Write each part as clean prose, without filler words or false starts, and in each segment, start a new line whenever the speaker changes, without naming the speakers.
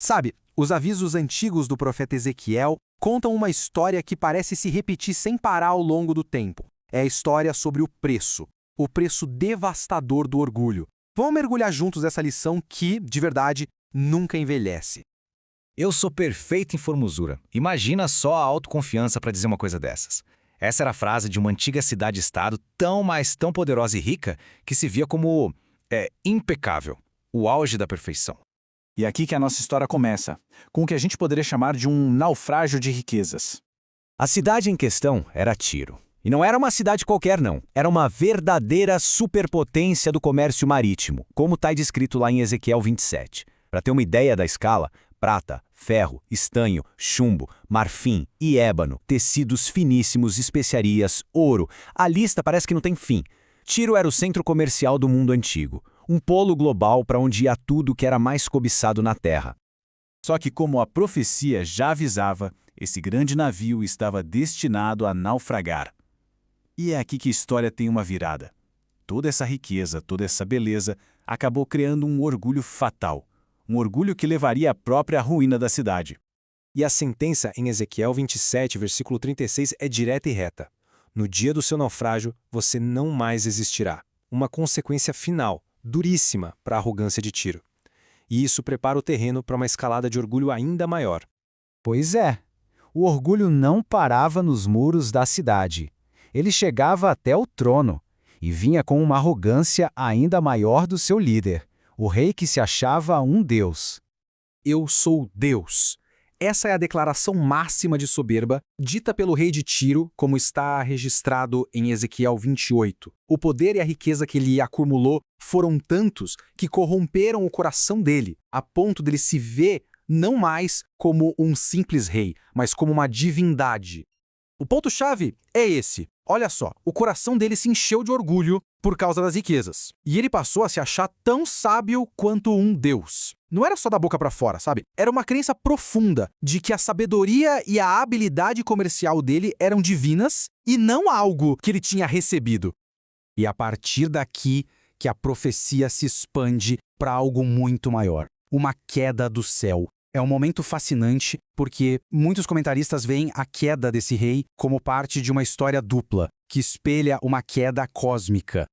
Sabe, os avisos antigos do profeta Ezequiel contam uma história que parece se repetir sem parar ao longo do tempo. É a história sobre o preço devastador do orgulho. Vamos mergulhar juntos nessa lição que, de verdade, nunca envelhece.
Eu sou perfeito em formosura. Imagina só a autoconfiança para dizer uma coisa dessas. Essa era a frase de uma antiga cidade-estado tão, mas tão poderosa e rica que se via como impecável, o auge da perfeição.
E aqui que a nossa história começa, com o que a gente poderia chamar de um naufrágio de riquezas.
A cidade em questão era Tiro. E não era uma cidade qualquer, não. Era uma verdadeira superpotência do comércio marítimo, como está descrito lá em Ezequiel 27. Para ter uma ideia da escala, prata, ferro, estanho, chumbo, marfim e ébano, tecidos finíssimos, especiarias, ouro. A lista parece que não tem fim. Tiro era o centro comercial do mundo antigo, um polo global para onde ia tudo que era mais cobiçado na terra.
Só que, como a profecia já avisava, esse grande navio estava destinado a naufragar. E é aqui que a história tem uma virada. Toda essa riqueza, toda essa beleza, acabou criando um orgulho fatal. Um orgulho que levaria à própria ruína da cidade.
E a sentença em Ezequiel 27, versículo 36, é direta e reta. No dia do seu naufrágio, você não mais existirá. Uma consequência final, duríssima para a arrogância de Tiro. E isso prepara o terreno para uma escalada de orgulho ainda maior.
Pois é, o orgulho não parava nos muros da cidade. Ele chegava até o trono e vinha com uma arrogância ainda maior do seu líder, o rei que se achava um deus.
Eu sou Deus. Essa é a declaração máxima de soberba dita pelo rei de Tiro, como está registrado em Ezequiel 28. O poder e a riqueza que ele acumulou foram tantos que corromperam o coração dele, a ponto dele se ver não mais como um simples rei, mas como uma divindade. O ponto-chave é esse. Olha só, o coração dele se encheu de orgulho por causa das riquezas. E ele passou a se achar tão sábio quanto um deus. Não era só da boca para fora, sabe? Era uma crença profunda de que a sabedoria e a habilidade comercial dele eram divinas e não algo que ele tinha recebido. E a partir daqui que a profecia se expande para algo muito maior. Uma queda do céu. É um momento fascinante porque muitos comentaristas veem a queda desse rei como parte de uma história dupla, que espelha uma queda cósmica.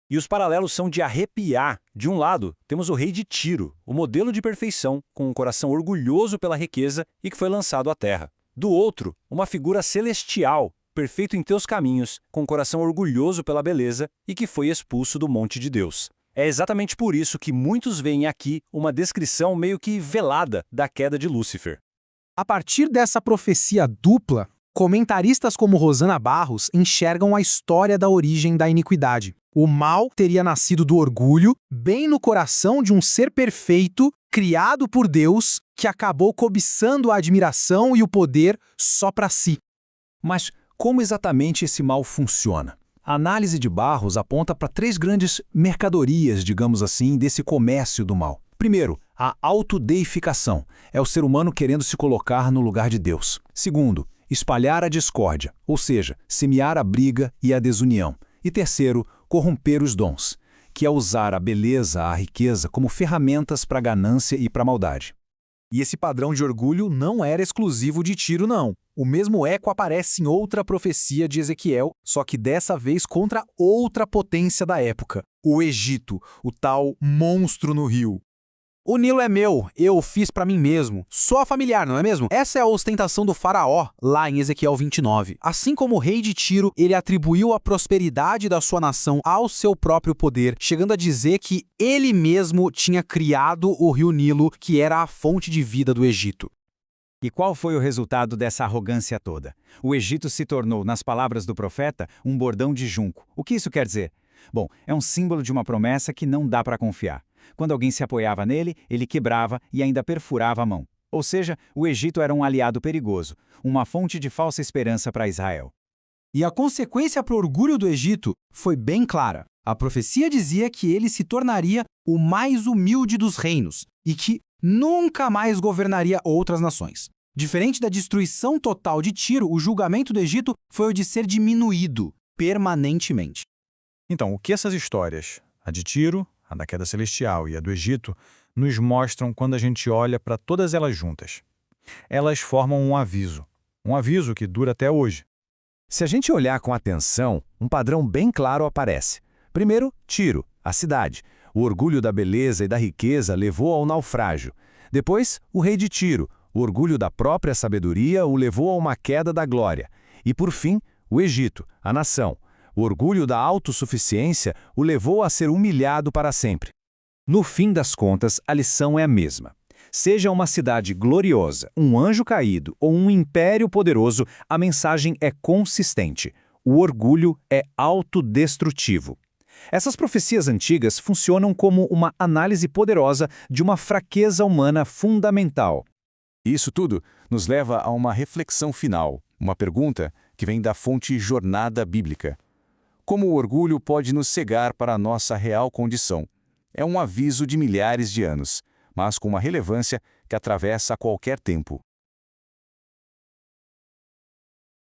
E os paralelos são de arrepiar. De um lado, temos o rei de Tiro, o modelo de perfeição, com um coração orgulhoso pela riqueza e que foi lançado à terra. Do outro, uma figura celestial, perfeito em teus caminhos, com um coração orgulhoso pela beleza e que foi expulso do monte de Deus. É exatamente por isso que muitos veem aqui uma descrição meio que velada da queda de Lúcifer.
A partir dessa profecia dupla, comentaristas como Rosana Barros enxergam a história da origem da iniquidade. O mal teria nascido do orgulho, bem no coração de um ser perfeito, criado por Deus, que acabou cobiçando a admiração e o poder só para si.
Mas como exatamente esse mal funciona? A análise de Barros aponta para 3 grandes mercadorias, digamos assim, desse comércio do mal. Primeiro, a autodeificação. É o ser humano querendo se colocar no lugar de Deus. Segundo, espalhar a discórdia, ou seja, semear a briga e a desunião. E terceiro, corromper os dons, que é usar a beleza, a riqueza como ferramentas para a ganância e para a maldade.
E esse padrão de orgulho não era exclusivo de Tiro, não. O mesmo eco aparece em outra profecia de Ezequiel, só que dessa vez contra outra potência da época, o Egito, o tal monstro no rio. O Nilo é meu, eu o fiz para mim mesmo. Soa familiar, não é mesmo? Essa é a ostentação do faraó, lá em Ezequiel 29. Assim como o rei de Tiro, ele atribuiu a prosperidade da sua nação ao seu próprio poder, chegando a dizer que ele mesmo tinha criado o rio Nilo, que era a fonte de vida do Egito.
E qual foi o resultado dessa arrogância toda? O Egito se tornou, nas palavras do profeta, um bordão de junco. O que isso quer dizer? Bom, é um símbolo de uma promessa que não dá para confiar. Quando alguém se apoiava nele, ele quebrava e ainda perfurava a mão. Ou seja, o Egito era um aliado perigoso, uma fonte de falsa esperança para Israel.
E a consequência para o orgulho do Egito foi bem clara. A profecia dizia que ele se tornaria o mais humilde dos reinos e que nunca mais governaria outras nações. Diferente da destruição total de Tiro, o julgamento do Egito foi o de ser diminuído permanentemente.
Então, o que essas histórias, a de Tiro, a da queda celestial e a do Egito,
nos mostram quando a gente olha para todas elas juntas. Elas formam um aviso que dura até hoje.
Se a gente olhar com atenção, um padrão bem claro aparece. Primeiro, Tiro, a cidade. O orgulho da beleza e da riqueza levou ao naufrágio. Depois, o rei de Tiro. O orgulho da própria sabedoria o levou a uma queda da glória. E, por fim, o Egito, a nação. O orgulho da autossuficiência o levou a ser humilhado para sempre.
No fim das contas, a lição é a mesma. Seja uma cidade gloriosa, um anjo caído ou um império poderoso, a mensagem é consistente. O orgulho é autodestrutivo. Essas profecias antigas funcionam como uma análise poderosa de uma fraqueza humana fundamental.
Isso tudo nos leva a uma reflexão final, uma pergunta que vem da fonte Jornada Bíblica. Como o orgulho pode nos cegar para a nossa real condição? É um aviso de milhares de anos, mas com uma relevância que atravessa qualquer tempo.